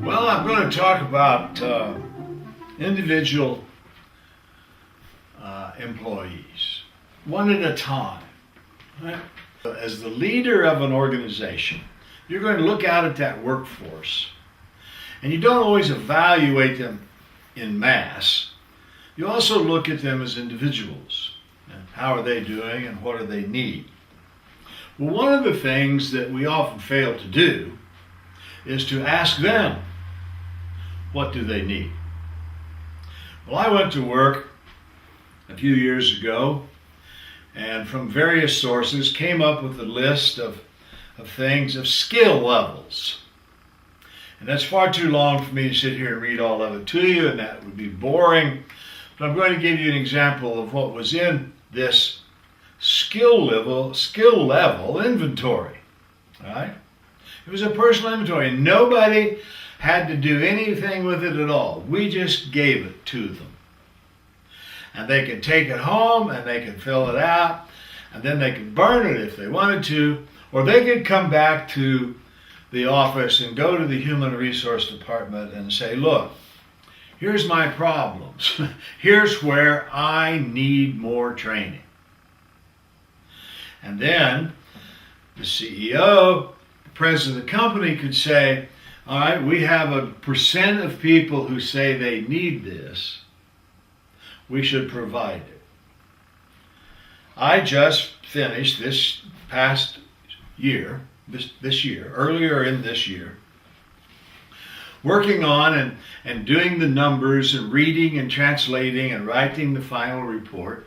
Well, I'm going to talk about individual employees, one at a time. Right? As the leader of an organization, you're going to look out at that workforce, and you don't always evaluate them in mass. You also look at them as individuals. And how are they doing and what do they need? Well, one of the things that we often fail to do is to ask them, what do they need? Well, I went to work a few years ago and from various sources came up with a list of things, of skill levels. And that's far too long for me to sit here and read all of it to you, and that would be boring. But I'm going to give you an example of what was in this skill level inventory. All right? It was a personal inventory. Nobody had to do anything with it at all. We just gave it to them. And they could take it home and they could fill it out, and then they could burn it if they wanted to, or they could come back to the office and go to the human resource department and say, look, here's my problems. Here's where I need more training. And then the CEO, the president of the company could say, all right, we have a percent of people who say they need this. We should provide it. I just finished this past year, earlier in this year, working on and doing the numbers and reading and translating and writing the final report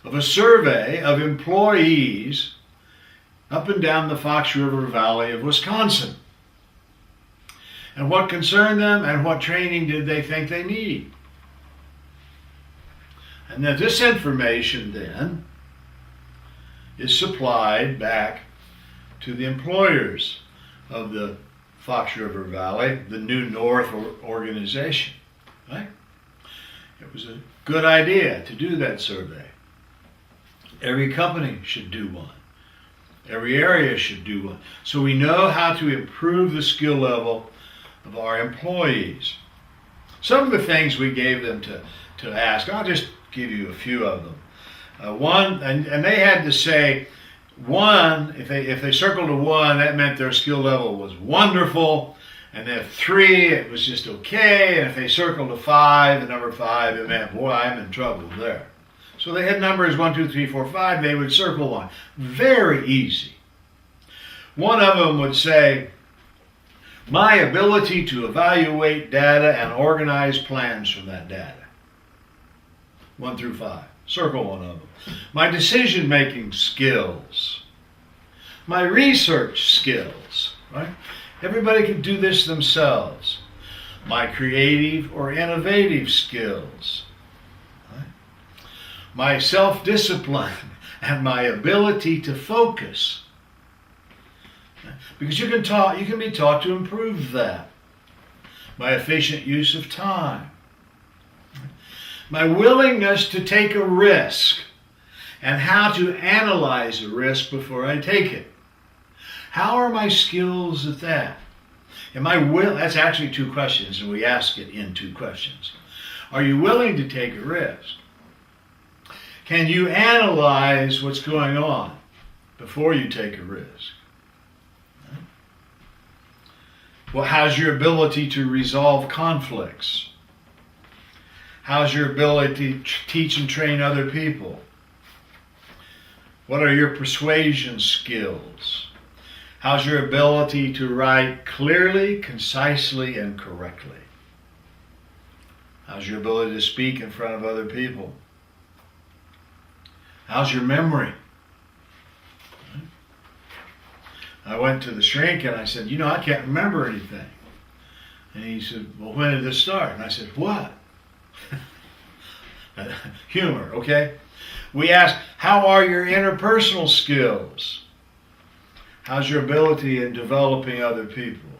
of a survey of employees up and down the Fox River Valley of Wisconsin. And what concerned them and what training did they think they need? And then this information then is supplied back to the employers of the Fox River Valley, the New North organization. Right? It was a good idea to do that survey. Every company should do one. Every area should do one. So we know how to improve the skill level of our employees. Some of the things we gave them to ask, I'll just give you a few of them. One, and they had to say, one, if they circled a one, that meant their skill level was wonderful. And if three, it was just okay. And if they circled a five, the number five, it meant, boy, I'm in trouble there. So they had numbers 1, 2, 3, 4, 5. They would circle one. Very easy. One of them would say, my ability to evaluate data and organize plans from that data. 1 through 5. Circle one of them. My decision-making skills. My research skills. Right? Everybody can do this themselves. My creative or innovative skills. Right? My self-discipline and my ability to focus. Because you can be taught to improve that. My efficient use of time. My willingness to take a risk and how to analyze a risk before I take it. How are my skills at that? That's actually two questions, and we ask it in two questions. Are you willing to take a risk? Can you analyze what's going on before you take a risk? Well, how's your ability to resolve conflicts? How's your ability to teach and train other people? What are your persuasion skills? How's your ability to write clearly, concisely, and correctly? How's your ability to speak in front of other people? How's your memory? I went to the shrink and I said, I can't remember anything. And he said, well, when did this start? And I said, what? Humor, okay? We ask, how are your interpersonal skills? How's your ability in developing other people?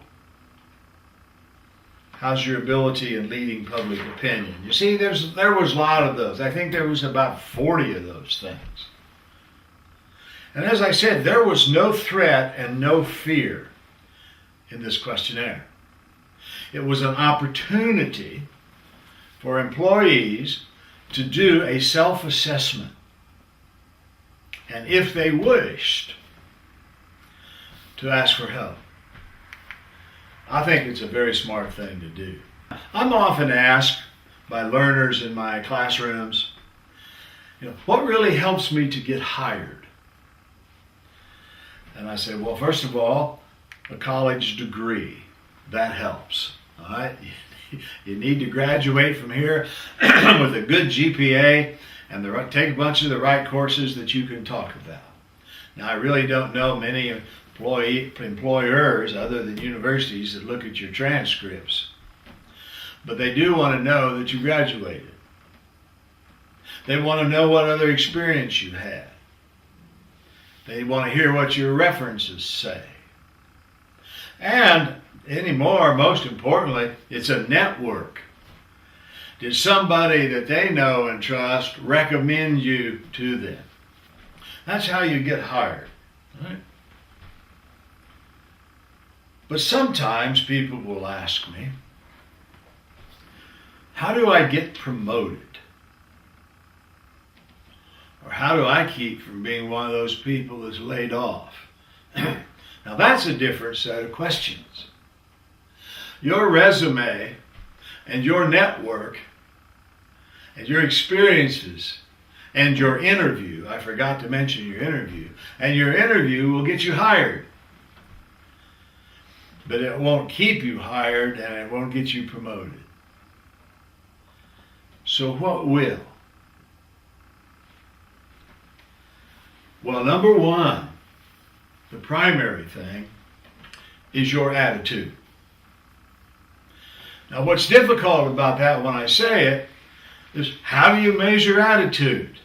How's your ability in leading public opinion? You see, there was a lot of those. I think there was about 40 of those things. And as I said, there was no threat and no fear in this questionnaire. It was an opportunity for employees to do a self-assessment. And if they wished, to ask for help. I think it's a very smart thing to do. I'm often asked by learners in my classrooms, what really helps me to get hired? And I say, well, first of all, a college degree. That helps. All right? You need to graduate from here with a good GPA and take a bunch of the right courses that you can talk about. Now, I really don't know many employers other than universities that look at your transcripts, but they do want to know that you graduated. They want to know what other experience you had. They want to hear what your references say. And anymore, most importantly, it's a network. Did somebody that they know and trust recommend you to them? That's how you get hired. Right? But sometimes people will ask me, how do I get promoted? Or how do I keep from being one of those people that's laid off? Now that's a different set of questions. Your resume and your network and your experiences and your interview, I forgot to mention your interview, and your interview will get you hired. But it won't keep you hired and it won't get you promoted. So what will? Well, number one, the primary thing is your attitude. Now, what's difficult about that when I say it is, how do you measure attitude?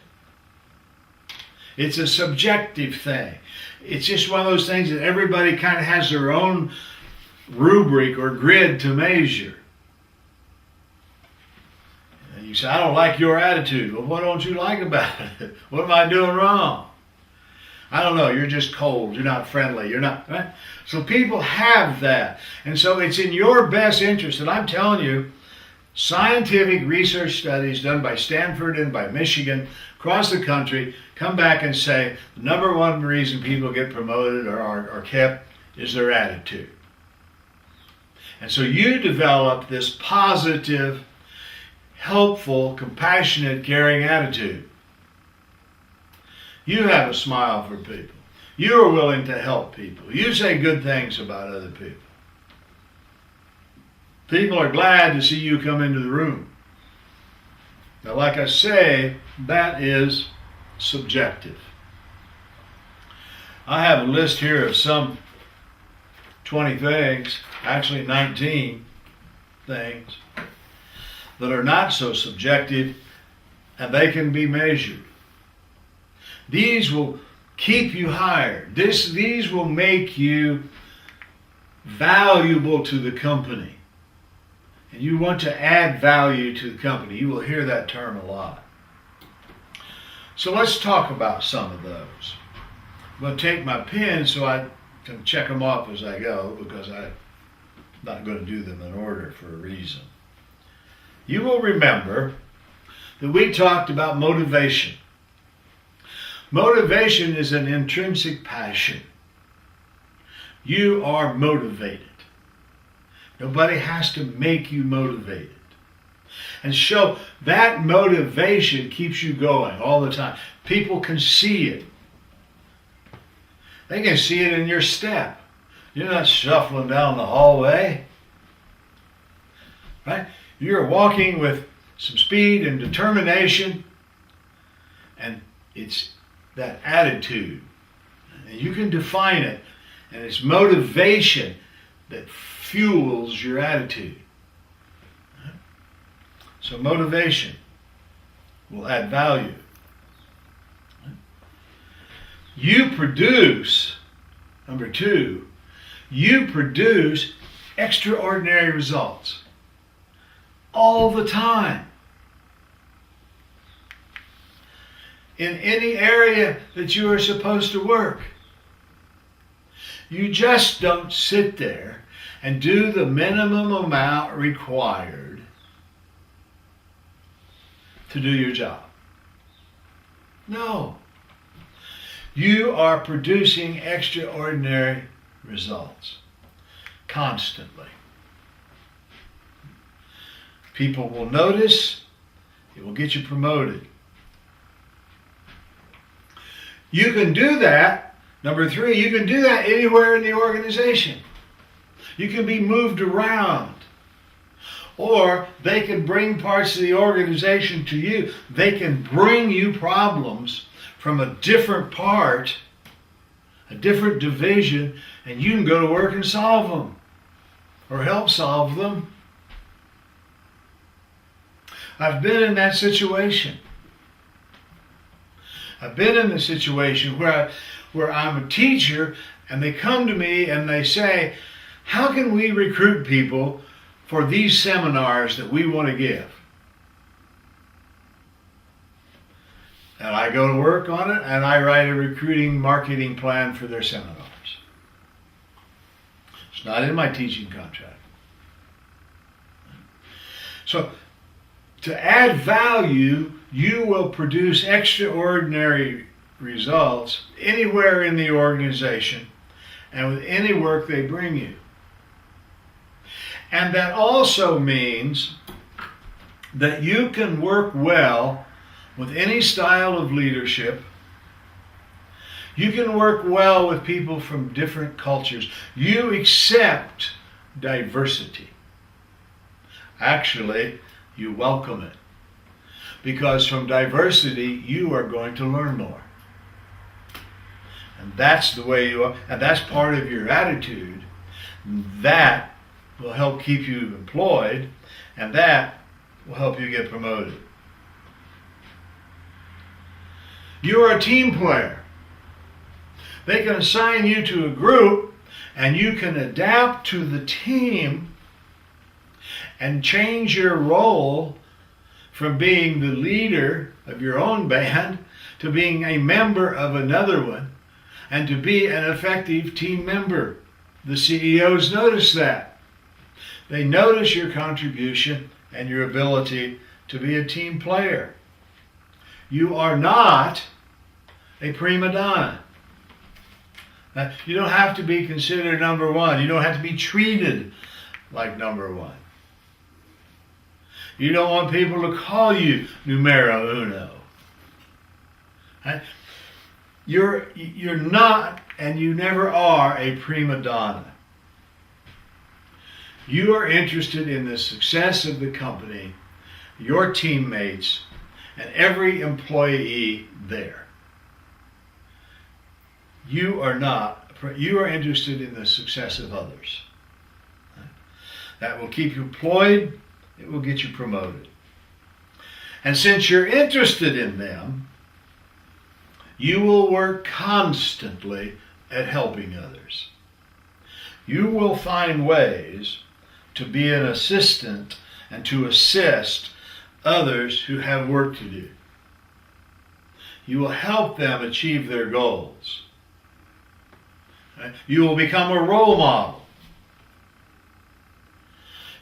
It's a subjective thing. It's just one of those things that everybody kind of has their own rubric or grid to measure. And you say, I don't like your attitude. Well, what don't you like about it? What am I doing wrong? I don't know, you're just cold, you're not friendly, you're not, right? So people have that. And so it's in your best interest, and I'm telling you, scientific research studies done by Stanford and by Michigan across the country come back and say the number one reason people get promoted or are kept is their attitude. And so you develop this positive, helpful, compassionate, caring attitude. You have a smile for people. You are willing to help people. You say good things about other people. People are glad to see you come into the room. Now, like I say, that is subjective. I have a list here of some 20 things, actually 19 things, that are not so subjective, and they can be measured. These will keep you hired. These will make you valuable to the company. And you want to add value to the company. You will hear that term a lot. So let's talk about some of those. I'm going to take my pen so I can check them off as I go, because I'm not going to do them in order for a reason. You will remember that we talked about motivation. Motivation is an intrinsic passion. You are motivated. Nobody has to make you motivated. And so that motivation keeps you going all the time. People can see it. They can see it in your step. You're not shuffling down the hallway. Right? You're walking with some speed and determination. And it's that attitude. And you can define it. And it's motivation that fuels your attitude. So motivation will add value. You produce, number two, you produce extraordinary results all the time. In any area that you are supposed to work. You just don't sit there and do the minimum amount required to do your job. No. You are producing extraordinary results constantly. People will notice. It will get you promoted. You can do that. Number 3, you can do that anywhere in the organization. You can be moved around. Or they can bring parts of the organization to you. They can bring you problems from a different part, a different division, and you can go to work and solve them or help solve them. I've been in that situation. I've been in the situation where I'm a teacher and they come to me and they say, how can we recruit people for these seminars that we want to give? And I go to work on it and I write a recruiting marketing plan for their seminars. It's not in my teaching contract. So, to add value, you will produce extraordinary results anywhere in the organization and with any work they bring you. And that also means that you can work well with any style of leadership. You can work well with people from different cultures. You accept diversity. Actually, you welcome it. Because from diversity, you are going to learn more. And that's the way you are, and that's part of your attitude. That will help keep you employed, and that will help you get promoted. You are a team player. They can assign you to a group, and you can adapt to the team and change your role from being the leader of your own band to being a member of another one and to be an effective team member. The CEOs notice that. They notice your contribution and your ability to be a team player. You are not a prima donna. You don't have to be considered number one. You don't have to be treated like number one. You don't want people to call you numero uno. You're not, and you never are, a prima donna. You are interested in the success of the company, your teammates, and every employee there. You are interested in the success of others. That will keep you employed. It will get you promoted. And since you're interested in them, you will work constantly at helping others. You will find ways to be an assistant and to assist others who have work to do. You will help them achieve their goals. You will become a role model.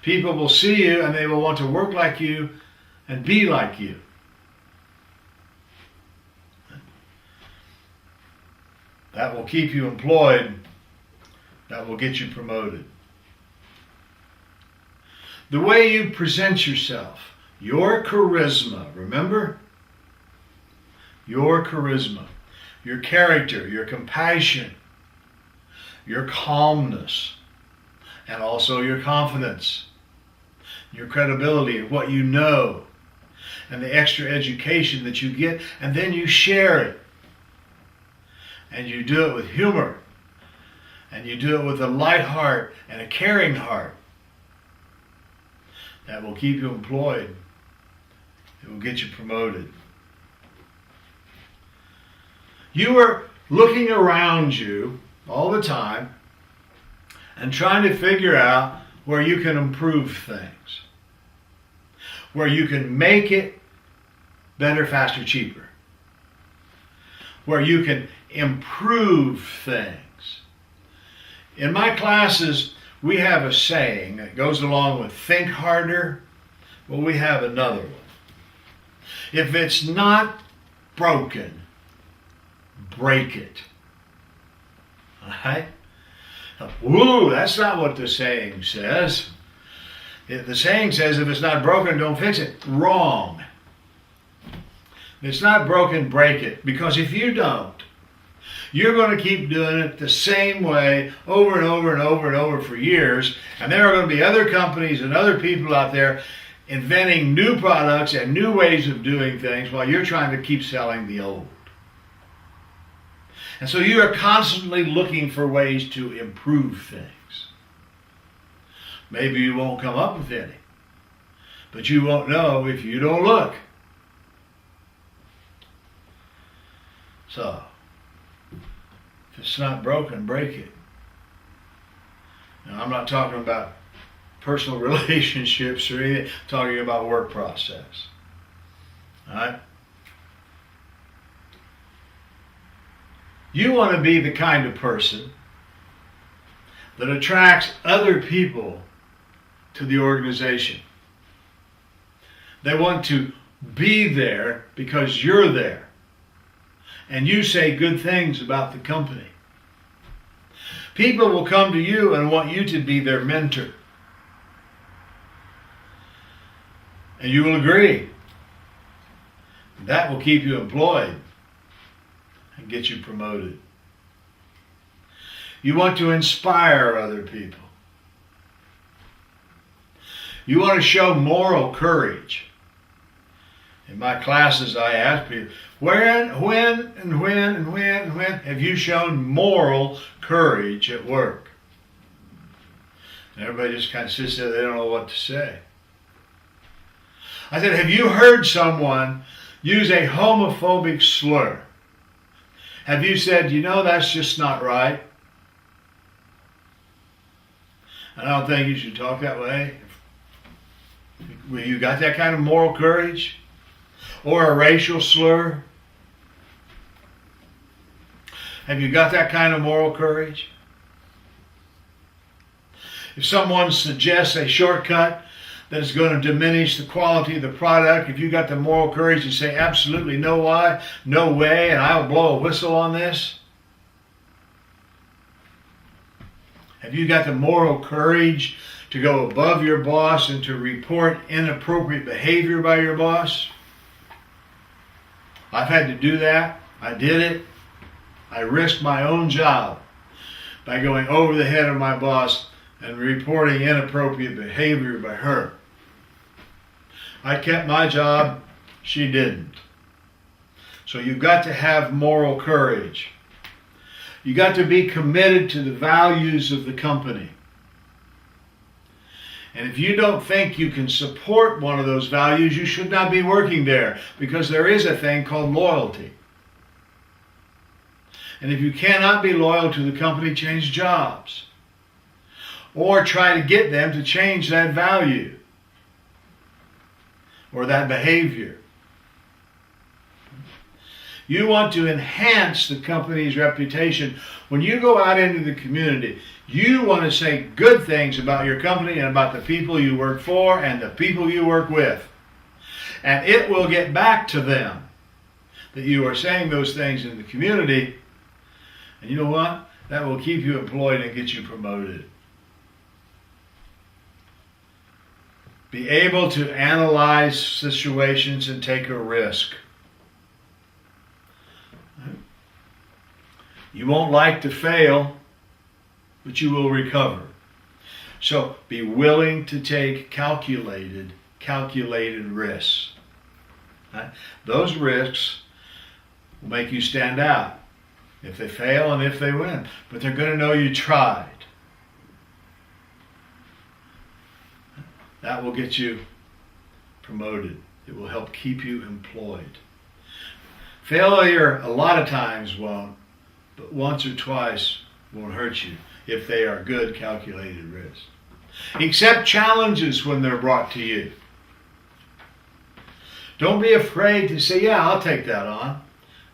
People will see you and they will want to work like you and be like you. That will keep you employed. That will get you promoted. The way you present yourself, your charisma, remember? Your charisma, your character, your compassion, your calmness, and also your confidence, your credibility in what you know, and the extra education that you get, and then you share it. And you do it with humor, and you do it with a light heart and a caring heart. That will keep you employed. It will get you promoted. You are looking around you all the time and trying to figure out where you can improve things, where you can make it better, faster, cheaper, where you can improve things. In my classes, we have a saying that goes along with think harder. Well, we have another one. If it's not broken, break it. All right? Woo, that's not what the saying says. The saying says if it's not broken, don't fix it. Wrong. If it's not broken, break it. Because if you don't, you're going to keep doing it the same way over and over and over and over for years. And there are going to be other companies and other people out there inventing new products and new ways of doing things while you're trying to keep selling the old. And so you are constantly looking for ways to improve things. Maybe you won't come up with any, but you won't know if you don't look. So, if it's not broken, break it. Now, I'm not talking about personal relationships or anything. I'm talking about work process. All right? You want to be the kind of person that attracts other people to the organization. They want to be there because you're there. And you say good things about the company. People will come to you and want you to be their mentor. And you will agree. That will keep you employed and get you promoted. You want to inspire other people. You want to show moral courage. In my classes, I ask people, when have you shown moral courage at work? And everybody just kind of sits there, they don't know what to say. I said, have you heard someone use a homophobic slur? Have you said, that's just not right? I don't think you should talk that way. Well, you got that kind of moral courage? Or a racial slur? Have you got that kind of moral courage? If someone suggests a shortcut that is going to diminish the quality of the product, if you got the moral courage to say absolutely no way, and I'll blow a whistle on this? Have you got the moral courage to go above your boss and to report inappropriate behavior by your boss? I've had to do that. I did it. I risked my own job by going over the head of my boss and reporting inappropriate behavior by her. I kept my job. She didn't. So you've got to have moral courage. You got to be committed to the values of the company. And if you don't think you can support one of those values, you should not be working there, because there is a thing called loyalty. And if you cannot be loyal to the company, change jobs. Or try to get them to change that value or that behavior. You want to enhance the company's reputation. When you go out into the community, you want to say good things about your company and about the people you work for and the people you work with. And it will get back to them that you are saying those things in the community. And you know what? That will keep you employed and get you promoted. Be able to analyze situations and take a risk. You won't like to fail, but you will recover. So be willing to take calculated risks. Right? Those risks will make you stand out if they fail and if they win. But they're going to know you tried. That will get you promoted. It will help keep you employed. Failure a lot of times won't, but once or twice won't hurt you if they are good calculated risks. Accept challenges when they're brought to you. Don't be afraid to say, yeah, I'll take that on.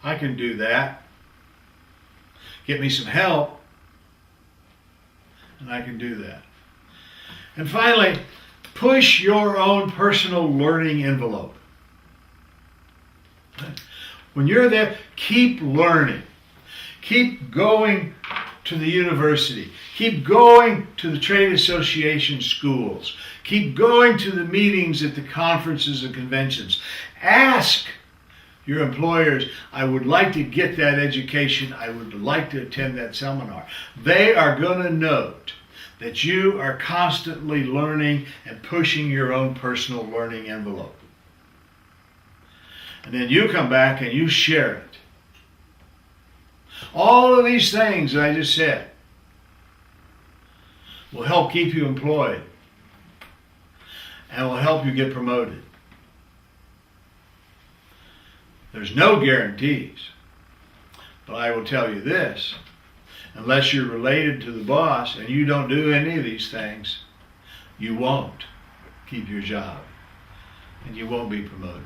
I can do that. Get me some help, and I can do that. And finally, push your own personal learning envelope. When you're there, keep learning. Keep going to the university. Keep going to the trade association schools. Keep going to the meetings at the conferences and conventions. Ask your employers, I would like to get that education. I would like to attend that seminar. They are going to note that you are constantly learning and pushing your own personal learning envelope. And then you come back and you share it. All of these things that I just said will help keep you employed and will help you get promoted. There's no guarantees, but I will tell you this, unless you're related to the boss and you don't do any of these things, you won't keep your job and you won't be promoted.